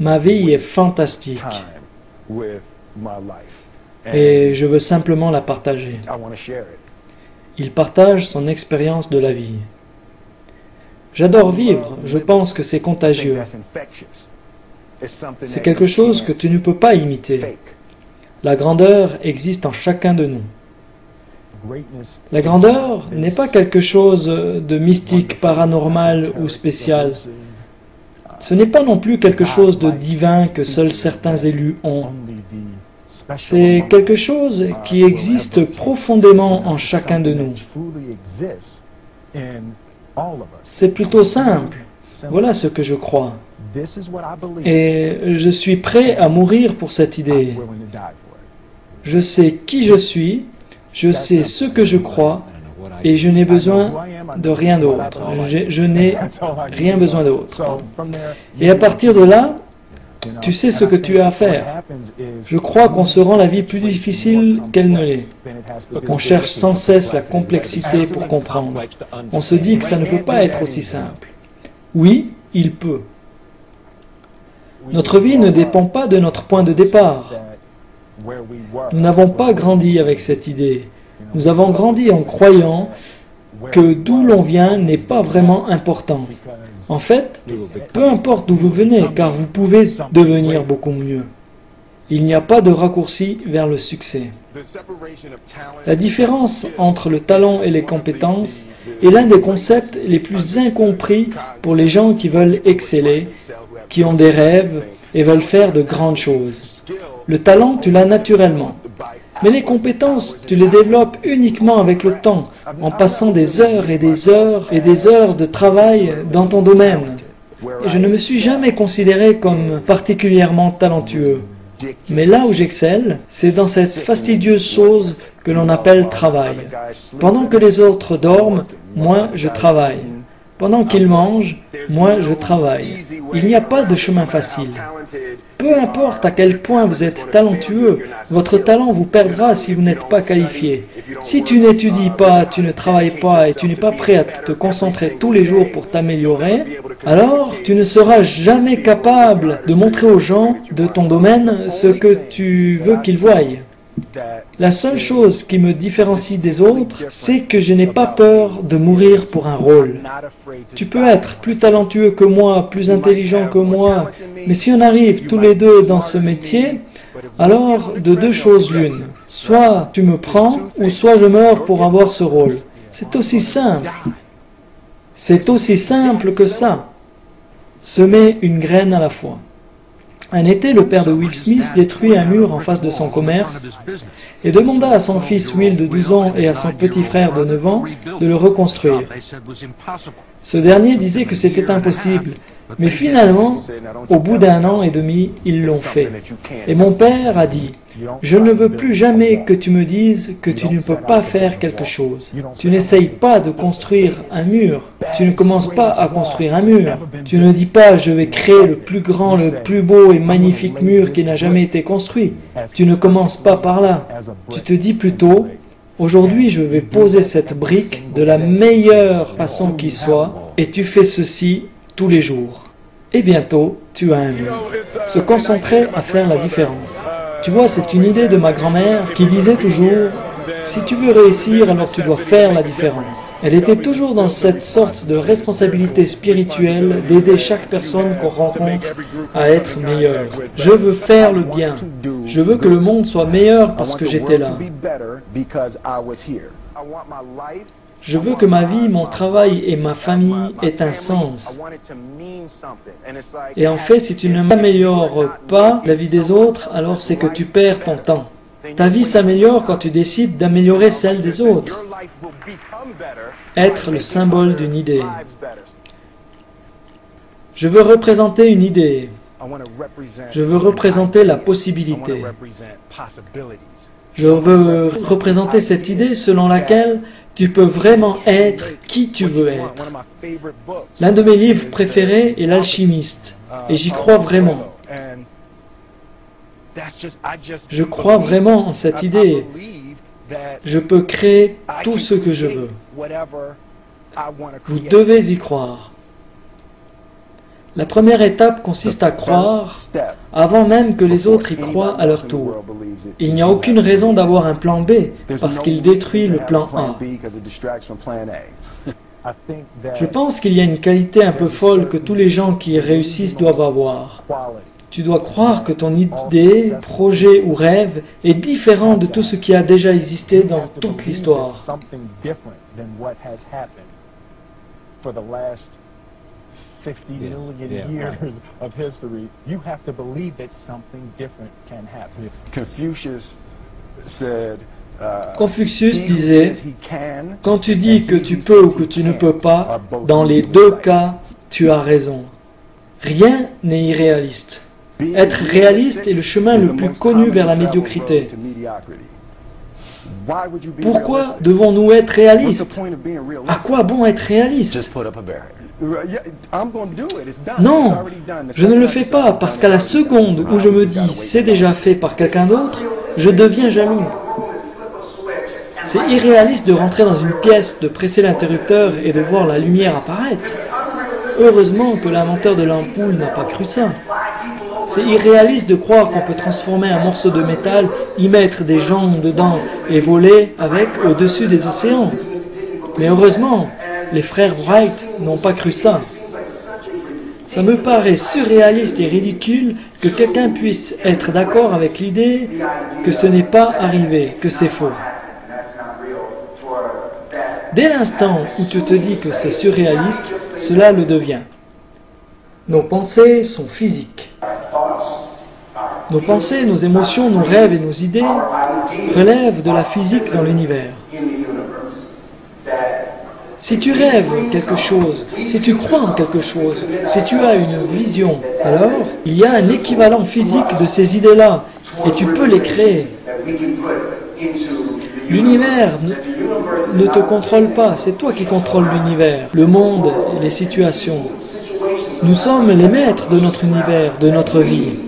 Ma vie est fantastique et je veux simplement la partager. Il partage son expérience de la vie. J'adore vivre, je pense que c'est contagieux. C'est quelque chose que tu ne peux pas imiter. La grandeur existe en chacun de nous. La grandeur n'est pas quelque chose de mystique, paranormal ou spécial. Ce n'est pas non plus quelque chose de divin que seuls certains élus ont. C'est quelque chose qui existe profondément en chacun de nous. C'est plutôt simple. Voilà ce que je crois. Et je suis prêt à mourir pour cette idée. Je sais qui je suis, je sais ce que je crois, et je n'ai besoin de rien d'autre. Je n'ai rien besoin d'autre. Et à partir de là, tu sais ce que tu as à faire. Je crois qu'on se rend la vie plus difficile qu'elle ne l'est. On cherche sans cesse la complexité pour comprendre. On se dit que ça ne peut pas être aussi simple. Oui, il peut. Notre vie ne dépend pas de notre point de départ. Nous n'avons pas grandi avec cette idée. Nous avons grandi en croyant que d'où l'on vient n'est pas vraiment important. En fait, peu importe d'où vous venez, car vous pouvez devenir beaucoup mieux. Il n'y a pas de raccourci vers le succès. La différence entre le talent et les compétences est l'un des concepts les plus incompris pour les gens qui veulent exceller, qui ont des rêves et veulent faire de grandes choses. Le talent, tu l'as naturellement. Mais les compétences, tu les développes uniquement avec le temps, en passant des heures et des heures et des heures de travail dans ton domaine. Et je ne me suis jamais considéré comme particulièrement talentueux. Mais là où j'excelle, c'est dans cette fastidieuse chose que l'on appelle travail. Pendant que les autres dorment, moi je travaille. Pendant qu'ils mangent, moi je travaille. Il n'y a pas de chemin facile. Peu importe à quel point vous êtes talentueux, votre talent vous perdra si vous n'êtes pas qualifié. Si tu n'étudies pas, tu ne travailles pas et tu n'es pas prêt à te concentrer tous les jours pour t'améliorer, alors tu ne seras jamais capable de montrer aux gens de ton domaine ce que tu veux qu'ils voient. La seule chose qui me différencie des autres, c'est que je n'ai pas peur de mourir pour un rôle. Tu peux être plus talentueux que moi, plus intelligent que moi, mais si on arrive tous les deux dans ce métier, alors de deux choses l'une. Soit tu me prends, ou soit je meurs pour avoir ce rôle. C'est aussi simple. C'est aussi simple que ça. Semer une graine à la fois. Un été, le père de Will Smith détruit un mur en face de son commerce et demanda à son fils Will de 12 ans et à son petit frère de 9 ans de le reconstruire. Ce dernier disait que c'était impossible, mais finalement, au bout d'1 an et demi, ils l'ont fait. Et mon père a dit, « Je ne veux plus jamais que tu me dises que tu ne peux pas faire quelque chose. Tu n'essayes pas de construire un mur. Tu ne commences pas à construire un mur. Tu ne dis pas, je vais créer le plus grand, le plus beau et magnifique mur qui n'a jamais été construit. Tu ne commences pas par là. Tu te dis plutôt, aujourd'hui je vais poser cette brique de la meilleure façon qui soit, et tu fais ceci tous les jours. Et bientôt, tu as un mur. » Se concentrer à faire la différence. Tu vois, c'est une idée de ma grand-mère qui disait toujours « Si tu veux réussir, alors tu dois faire la différence. » Elle était toujours dans cette sorte de responsabilité spirituelle d'aider chaque personne qu'on rencontre à être meilleure. Je veux faire le bien. Je veux que le monde soit meilleur parce que j'étais là. Je veux que ma vie, mon travail et ma famille aient un sens. Et en fait, si tu ne m'améliores pas la vie des autres, alors c'est que tu perds ton temps. Ta vie s'améliore quand tu décides d'améliorer celle des autres. Être le symbole d'une idée. Je veux représenter une idée. Je veux représenter la possibilité. Je veux représenter cette idée selon laquelle tu peux vraiment être qui tu veux être. L'un de mes livres préférés est L'Alchimiste, et j'y crois vraiment. Je crois vraiment en cette idée. Je peux créer tout ce que je veux. Vous devez y croire. La première étape consiste à croire avant même que les autres y croient à leur tour. Il n'y a aucune raison d'avoir un plan B parce qu'il détruit le plan A. Je pense qu'il y a une qualité un peu folle que tous les gens qui réussissent doivent avoir. Tu dois croire que ton idée, projet ou rêve est différent de tout ce qui a déjà existé dans toute l'histoire. Confucius disait, quand tu dis que tu peux ou que tu ne peux pas, dans les deux cas, tu as raison. Rien n'est irréaliste. Être réaliste est le chemin le plus connu vers la médiocrité. Pourquoi devons-nous être réalistes? À quoi bon être réaliste? Non, je ne le fais pas parce qu'à la seconde où je me dis c'est déjà fait par quelqu'un d'autre, je deviens jaloux. C'est irréaliste de rentrer dans une pièce, de presser l'interrupteur et de voir la lumière apparaître. Heureusement que l'inventeur de l'ampoule n'a pas cru ça. C'est irréaliste de croire qu'on peut transformer un morceau de métal, y mettre des gens dedans et voler avec au-dessus des océans. Mais heureusement, les frères Wright n'ont pas cru ça. Ça me paraît surréaliste et ridicule que quelqu'un puisse être d'accord avec l'idée que ce n'est pas arrivé, que c'est faux. Dès l'instant où tu te dis que c'est surréaliste, cela le devient. Nos pensées sont physiques. Nos pensées, nos émotions, nos rêves et nos idées relèvent de la physique dans l'univers. Si tu rêves quelque chose, si tu crois en quelque chose, si tu as une vision, alors il y a un équivalent physique de ces idées-là et tu peux les créer. L'univers ne te contrôle pas, c'est toi qui contrôles l'univers, le monde et les situations. Nous sommes les maîtres de notre univers, de notre vie.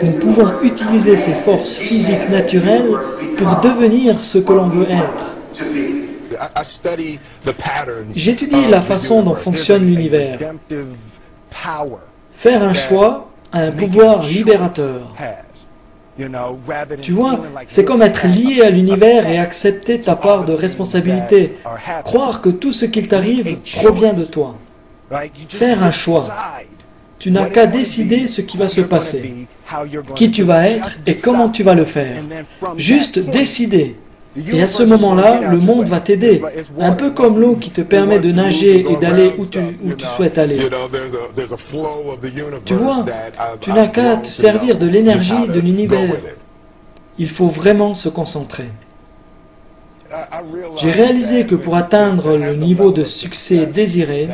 Nous pouvons utiliser ces forces physiques naturelles pour devenir ce que l'on veut être. J'étudie la façon dont fonctionne l'univers. Faire un choix a un pouvoir libérateur. Tu vois, c'est comme être lié à l'univers et accepter ta part de responsabilité. Croire que tout ce qu'il t'arrive provient de toi. Faire un choix. Tu n'as qu'à décider ce qui va se passer, qui tu vas être et comment tu vas le faire. Juste décider. Et à ce moment-là, le monde va t'aider. Un peu comme l'eau qui te permet de nager et d'aller où tu souhaites aller. Tu vois, tu n'as qu'à te servir de l'énergie de l'univers. Il faut vraiment se concentrer. J'ai réalisé que pour atteindre le niveau de succès désiré,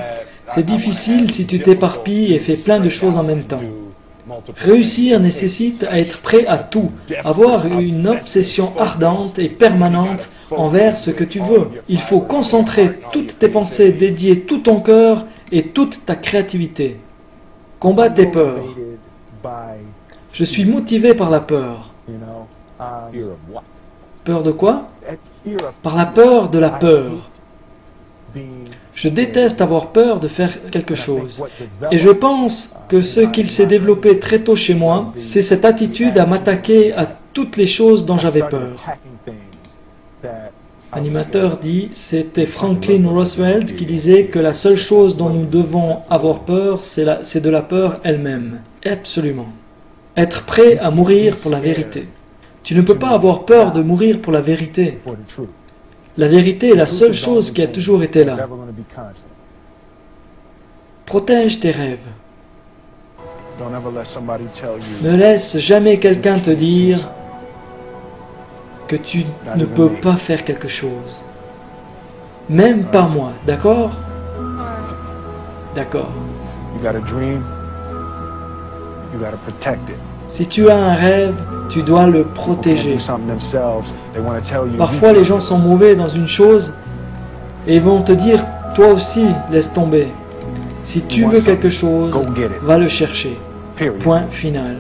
c'est difficile si tu t'éparpilles et fais plein de choses en même temps. Réussir nécessite à être prêt à tout, avoir une obsession ardente et permanente envers ce que tu veux. Il faut concentrer toutes tes pensées, dédier tout ton cœur et toute ta créativité. Combat tes peurs. Je suis motivé par la peur. Peur de quoi? Par la peur de la peur. Je déteste avoir peur de faire quelque chose. Et je pense que ce qu'il s'est développé très tôt chez moi, c'est cette attitude à m'attaquer à toutes les choses dont j'avais peur. L'animateur dit, c'était Franklin Roosevelt qui disait que la seule chose dont nous devons avoir peur, c'est de la peur elle-même. Absolument. Être prêt à mourir pour la vérité. Tu ne peux pas avoir peur de mourir pour la vérité. La vérité est la seule chose qui a toujours été là. Protège tes rêves. Ne laisse jamais quelqu'un te dire que tu ne peux pas faire quelque chose. Même par moi, d'accord? D'accord. Si tu as un rêve, tu dois le protéger. Parfois, les gens sont mauvais dans une chose et vont te dire, toi aussi, laisse tomber. Si tu veux quelque chose, va le chercher. Point final.